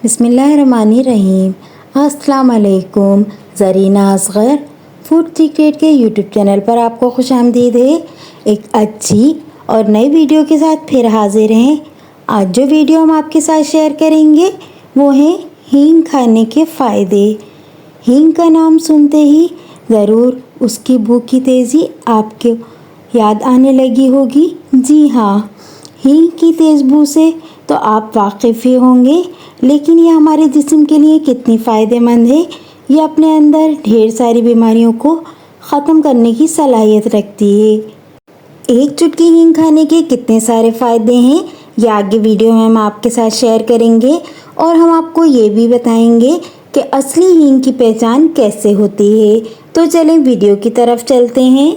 बिस्मिल्लाहिर्रहमानिर्रहीम। अस्सलाम वालेकुम। ज़रीना असग़र फूड सीक्रेट के यूट्यूब चैनल पर आपको खुशामदीद है। एक अच्छी और नई वीडियो के साथ फिर हाजिर हैं। आज जो वीडियो हम आपके साथ शेयर करेंगे वो है हींग खाने के फ़ायदे। हींग का नाम सुनते ही ज़रूर उसकी भूख की तेज़ी आपके याद आने लगी होगी। जी हाँ, हींग की तेज़ बू से तो आप वाकिफ़ ही होंगे, लेकिन ये हमारे जिस्म के लिए कितनी फ़ायदेमंद है। ये अपने अंदर ढेर सारी बीमारियों को ख़त्म करने की सलाहियत रखती है। एक चुटकी हींग खाने के कितने सारे फ़ायदे हैं ये आगे वीडियो में हम आपके साथ शेयर करेंगे, और हम आपको ये भी बताएंगे कि असली हींग की पहचान कैसे होती है। तो चलें वीडियो की तरफ चलते हैं।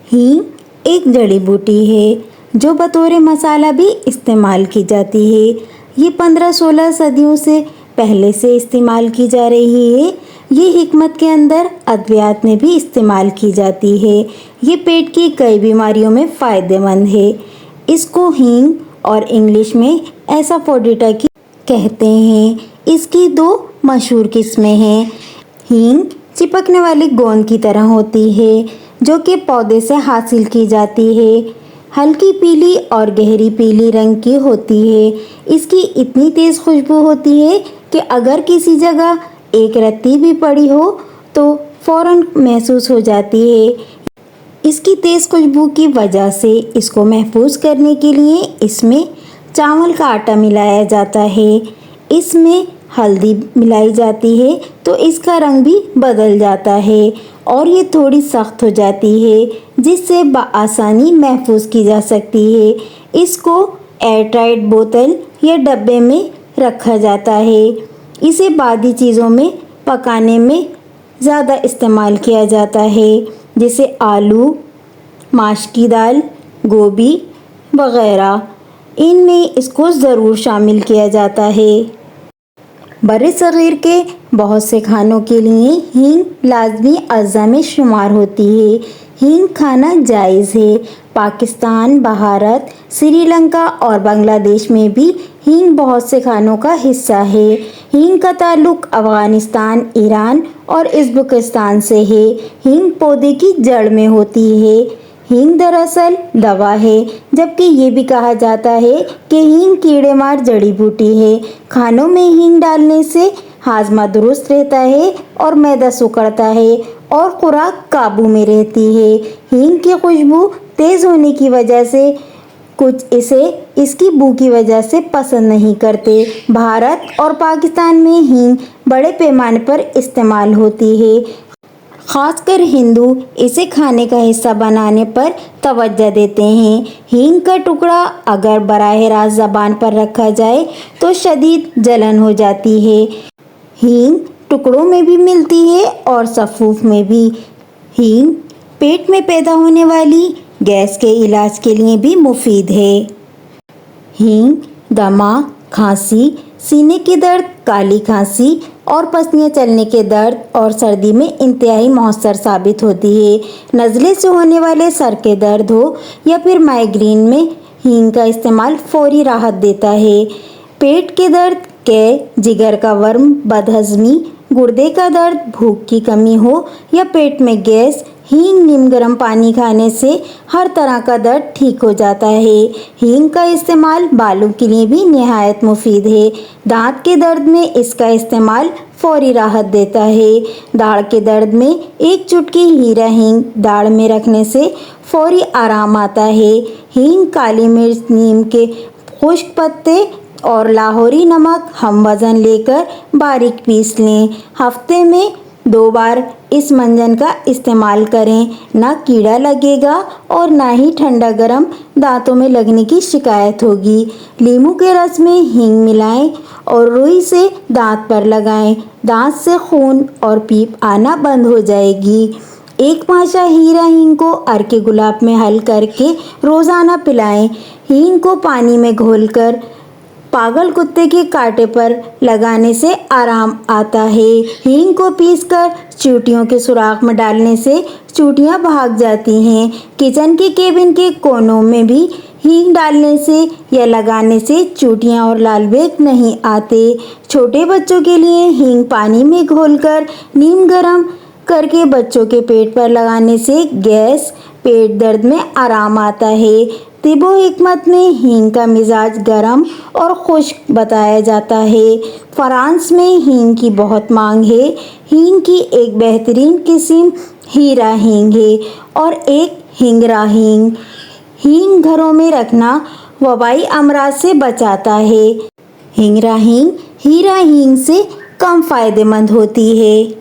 हींग एक जड़ी बूटी है जो बतौर मसाला भी इस्तेमाल की जाती है। ये 15-16 सदियों से पहले से इस्तेमाल की जा रही है। ये हिकमत के अंदर अद्वियात में भी इस्तेमाल की जाती है। ये पेट की कई बीमारियों में फ़ायदेमंद है। इसको हींग और इंग्लिश में एसाफोडिटा की कहते हैं। इसकी दो मशहूर किस्में हैं। हींग चिपकने वाली गोंद की तरह होती है जो कि पौधे से हासिल की जाती है। हल्की पीली और गहरी पीली रंग की होती है। इसकी इतनी तेज़ खुशबू होती है कि अगर किसी जगह एक रत्ती भी पड़ी हो तो फ़ौरन महसूस हो जाती है। इसकी तेज़ खुशबू की वजह से इसको महफूज करने के लिए इसमें चावल का आटा मिलाया जाता है। इसमें हल्दी मिलाई जाती है तो इसका रंग भी बदल जाता है और ये थोड़ी सख्त हो जाती है जिससे बआसानी महफूज की जा सकती है। इसको एयरटाइट बोतल या डब्बे में रखा जाता है। इसे बादी चीज़ों में पकाने में ज़्यादा इस्तेमाल किया जाता है, जैसे आलू, माश की दाल, गोभी वगैरह। इनमें इसको ज़रूर शामिल किया जाता है। बड़े सग़ीर के बहुत से खानों के लिए हींग लाजमी अज़्ज़ा में शुमार होती है। हींग खाना जायज़ है। पाकिस्तान, भारत, श्रीलंका और बांग्लादेश में भी हींग बहुत से खानों का हिस्सा है। हींग का ताल्लुक़ अफ़ग़ानिस्तान, ईरान और उज़्बेकिस्तान से है। हींग पौधे की जड़ में होती है। हींग दरअसल दवा है, जबकि ये भी कहा जाता है कि हींग कीड़े मार जड़ी बूटी है। खानों में हींग डालने से हाजमा दुरुस्त रहता है और मैदा सिकुड़ता है और खुराक काबू में रहती है। हींग की खुशबू तेज़ होने की वजह से कुछ इसे इसकी बू की वजह से पसंद नहीं करते। भारत और पाकिस्तान में हींग बड़े पैमाने पर इस्तेमाल होती है। ख़ासकर हिंदू इसे खाने का हिस्सा बनाने पर तवज्जो देते हैं। हींग का टुकड़ा अगर बराह रास्त ज़बान पर रखा जाए तो शदीद जलन हो जाती है। हींग टुकड़ों में भी मिलती है और सफ़ूफ में भी। हींग पेट में पैदा होने वाली गैस के इलाज के लिए भी मुफीद है। हींग दमा, खांसी, सीने की दर्द, काली खांसी और पसलियाँ चलने के दर्द और सर्दी में इंतहाई मौसर साबित होती है। नज़ले से होने वाले सर के दर्द हो या फिर माइग्रेन में हींग का इस्तेमाल फौरी राहत देता है। पेट के दर्द, जिगर का वर्म, बदहज़मी, गुर्दे का दर्द, भूख की कमी हो या पेट में गैस, हींग नीम गर्म पानी खाने से हर तरह का दर्द ठीक हो जाता है। हींग का इस्तेमाल बालों के लिए भी निहायत मुफीद है। दांत के दर्द में इसका इस्तेमाल फौरी राहत देता है। दाढ़ के दर्द में एक चुटकी हीरा हींग दाढ़ में रखने से फौरी आराम आता है। हींग, काली मिर्च, नीम के खुश्क पत्ते और लाहौरी नमक हम वज़न लेकर बारीक पीस लें। हफ्ते में 2 बार इस मंजन का इस्तेमाल करें। ना कीड़ा लगेगा और ना ही ठंडा गरम दांतों में लगने की शिकायत होगी। नींबू के रस में हींग मिलाएं और रुई से दांत पर लगाएं। दांत से खून और पीप आना बंद हो जाएगी। एक पांचा हीरा हींग को अर्के गुलाब में हल करके रोज़ाना पिलाएं। हींग को पानी में घोलकर पागल कुत्ते के कांटे पर लगाने से आराम आता है। हींग को पीसकर चींटियों के सुराख में डालने से चींटियां भाग जाती हैं। किचन के केबिन के कोनों में भी हींग डालने से या लगाने से चोटियाँ और लाल बेग नहीं आते। छोटे बच्चों के लिए हींग पानी में घोलकर नीम गर्म करके बच्चों के पेट पर लगाने से गैस, पेट दर्द में आराम आता है। तिबो हिकमत में हींग का मिजाज गर्म और खुश्क बताया जाता है। फ्रांस में हींग की बहुत मांग है। हींग की एक बेहतरीन किस्म हीरा हींग है और एक हिंगरा हींग। हींग घरों में रखना वबाई अमराज से बचाता है। हिंगरा हींग हीरा हींग से कम फायदेमंद होती है।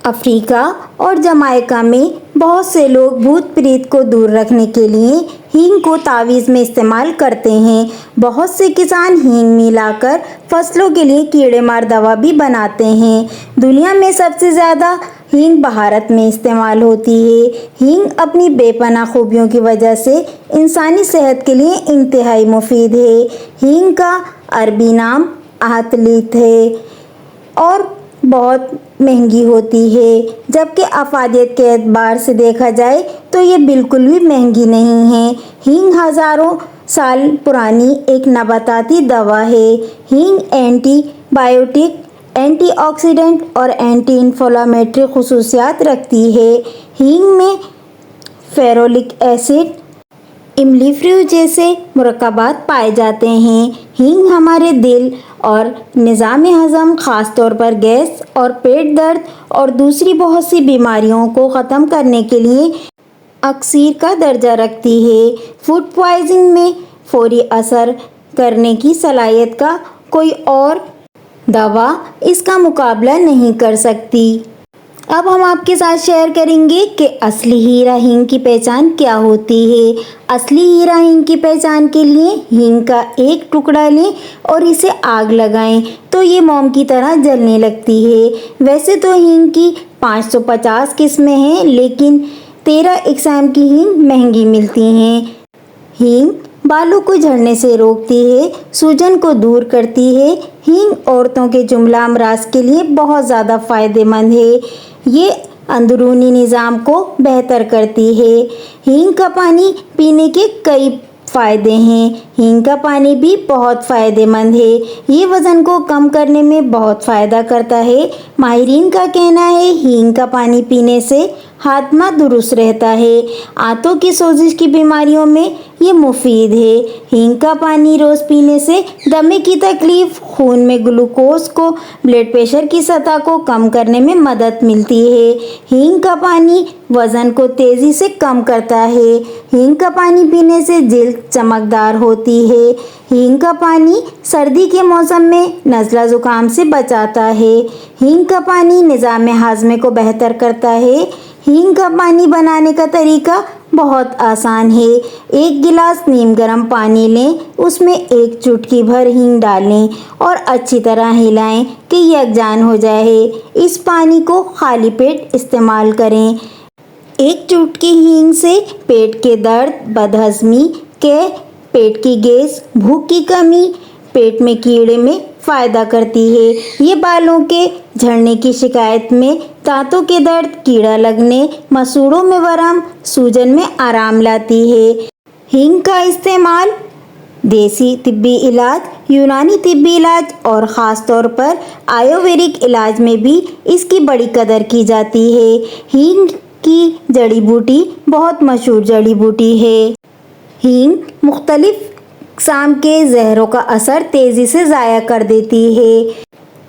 अफ्रीका और जमाइका में बहुत से लोग भूत प्रेत को दूर रखने के लिए हींग को तावीज़ में इस्तेमाल करते हैं। बहुत से किसान हींग मिलाकर फसलों के लिए कीड़े मार दवा भी बनाते हैं। दुनिया में सबसे ज़्यादा हींग भारत में इस्तेमाल होती है। हींग अपनी बेपनाह खूबियों की वजह से इंसानी सेहत के लिए इंतहाई मुफीद है। हींग का अरबी नाम आहतलीत है और बहुत महंगी होती है, जबकि अफादियत के एतबार से देखा जाए तो ये बिल्कुल भी महंगी नहीं है। हींग हज़ारों साल पुरानी एक नबाताती दवा है। हींग एंटीबायोटिक, एंटीऑक्सीडेंट और एंटी इन्फ्लेमेटरी खुसूसियात रखती है। हींग में फेरोलिक एसिड, इमलीफ्यू जैसे मुरक्कबात पाए जाते हैं। हींग हमारे दिल और निज़ाम हज़म, ख़ास तौर पर गैस और पेट दर्द और दूसरी बहुत सी बीमारियों को ख़त्म करने के लिए अक्सीर का दर्जा रखती है। फूड पॉइज़निंग में फौरी असर करने की सलाहियत का कोई और दवा इसका मुकाबला नहीं कर सकती। अब हम आपके साथ शेयर करेंगे कि असली हीरा हींग की पहचान क्या होती है। असली हीरा हींग की पहचान के लिए हींग का एक टुकड़ा लें और इसे आग लगाएं तो ये मोम की तरह जलने लगती है। वैसे तो हींग की 550 किस्में हैं, लेकिन 13 इकसाम की हींग महंगी मिलती हैं। हींग बालों को झड़ने से रोकती है, सूजन को दूर करती है। हींग औरतों के जुमला अमराज के लिए बहुत ज़्यादा फ़ायदेमंद है। ये अंदरूनी निज़ाम को बेहतर करती है। हींग का पानी पीने के कई फ़ायदे हैं। हींग का पानी भी बहुत फ़ायदेमंद है। ये वज़न को कम करने में बहुत फ़ायदा करता है। माहिरीन का कहना है हींग का पानी पीने से हाथमा दुरुस्त रहता है। आंतों की सोजिश की बीमारियों में ये मुफीद है। हींग का पानी रोज़ पीने से दमे की तकलीफ़, खून में ग्लूकोज को, ब्लड प्रेशर की सतह को कम करने में मदद मिलती है। हींग का पानी वज़न को तेज़ी से कम करता है। हींग का पानी पीने से जिल्द चमकदार होती है। हींग का पानी सर्दी के मौसम में नज़ला ज़ुकाम से बचाता है। हींग का पानी निज़ाम हाज़मे को बेहतर करता है। हींग का पानी बनाने का तरीका बहुत आसान है। एक गिलास नीम गर्म पानी लें, उसमें एक चुटकी भर हींग डालें और अच्छी तरह हिलाएं कि यकजान हो जाए। इस पानी को खाली पेट इस्तेमाल करें। एक चुटकी हींग से पेट के दर्द, बदहज़मी के, पेट की गैस, भूख की कमी, पेट में कीड़े में फ़ायदा करती है। ये बालों के झड़ने की शिकायत में, दांतों के दर्द, कीड़ा लगने, मसूड़ों में वरम, सूजन में आराम लाती है। हींग का इस्तेमाल देसी तिब्बी इलाज, यूनानी तिब्बी इलाज और ख़ास तौर पर आयुर्वेदिक इलाज में भी इसकी बड़ी कदर की जाती है। हींग की जड़ी बूटी बहुत मशहूर जड़ी बूटी है। हींग मुख्तलिफ अक़साम के ज़हरों का असर तेज़ी से ज़ाया कर देती है।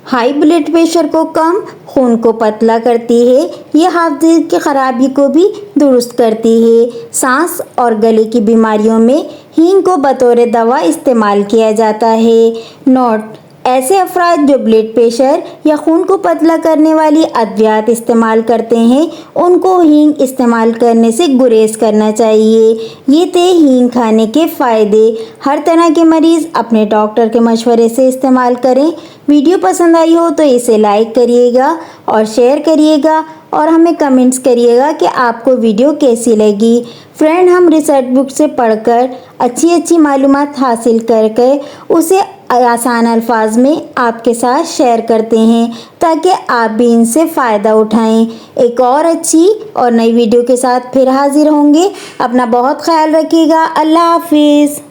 हाई ब्लड प्रेशर को कम, खून को पतला करती है। ये हाफ़्ज़े की ख़राबी को भी दुरुस्त करती है। सांस और गले की बीमारियों में हींग को बतौर दवा इस्तेमाल किया जाता है। नोट: ऐसे अफराद जो ब्लड प्रेशर या खून को पतला करने वाली अद्वियात इस्तेमाल करते हैं, उनको हींग इस्तेमाल करने से गुरेज करना चाहिए। ये थे हींग खाने के फ़ायदे। हर तरह के मरीज़ अपने डॉक्टर के मशवरे से इस्तेमाल करें। वीडियो पसंद आई हो तो इसे लाइक करिएगा और शेयर करिएगा और हमें कमेंट्स करिएगा कि आपको वीडियो कैसी लगी। फ्रेंड, हम रिसर्च बुक से पढ़कर अच्छी मालूमात हासिल करके उसे آسان الفاظ میں آپ کے ساتھ شیئر کرتے ہیں تاکہ آپ بھی ان سے فائدہ اٹھائیں۔ ایک اور اچھی اور نئی ویڈیو کے ساتھ پھر حاضر ہوں گے۔ اپنا بہت خیال رکھیے گا۔ اللہ حافظ۔